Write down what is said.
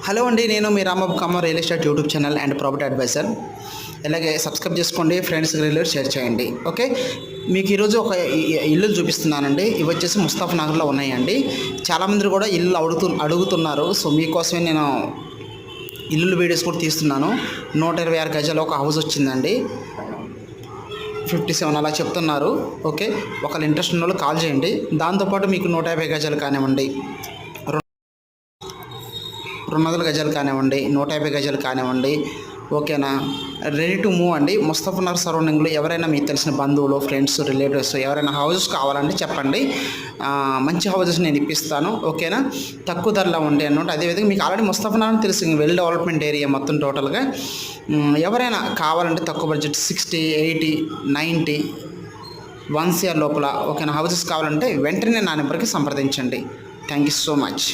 Hello అండి, నేను మీ రాంబాబు కామ real estate YouTube channel and property advisor. ఇలాగే సబ్స్క్రైబ్ చేసుకోండి, ఫ్రెండ్స్ రిలేటివ్స్ షేర్ చేయండి. ఓకే, మీకు ఈరోజు ఒక ఇల్లు చూపిస్తున్నానండి. ఇవి వచ్చేసి ముస్తాఫా నగర్లో ఉన్నాయండి. చాలామంది కూడా ఇల్లు అడుగుతున్నారు. సో మీకోసమే నేను ఇల్లు వీడియోస్ కూడా తీస్తున్నాను. 126 గజాలు ఒక హౌస్ వచ్చిందండి. 57 అలా చెప్తున్నారు. ఓకే, ఒకళ్ళు ఇంట్రెస్ట్ ఉన్న వాళ్ళు కాల్ చేయండి. దాంతోపాటు మీకు 150 గజాలు కానివ్వండి, 200 గజాలు కానివ్వండి, 150 గజాలు కానివ్వండి, ఓకేనా, రెడీ టు మూవ్ అండి. ముస్తాఫా నగర్ సరౌండింగ్లో ఎవరైనా మీకు తెలిసిన బంధువులు, ఫ్రెండ్స్, రిలేటివ్స్ ఎవరైనా హౌసెస్ కావాలంటే చెప్పండి. మంచి హౌసెస్ నేను ఇప్పిస్తాను. ఓకేనా, తక్కువ ధరలో ఉండే అన్నమాట. అదేవిధంగా మీకు ఆల్రెడీ ముస్తాఫా నగర్ తెలుసు, వెల్ డెవలప్మెంట్ ఏరియా మొత్తం టోటల్గా. ఎవరైనా కావాలంటే తక్కువ బడ్జెట్ 60, 80, 90, 1 CR లోపల ఓకేనా హౌసెస్ కావాలంటే వెంటనే నా నెంబర్కి సంప్రదించండి. Thank you so much.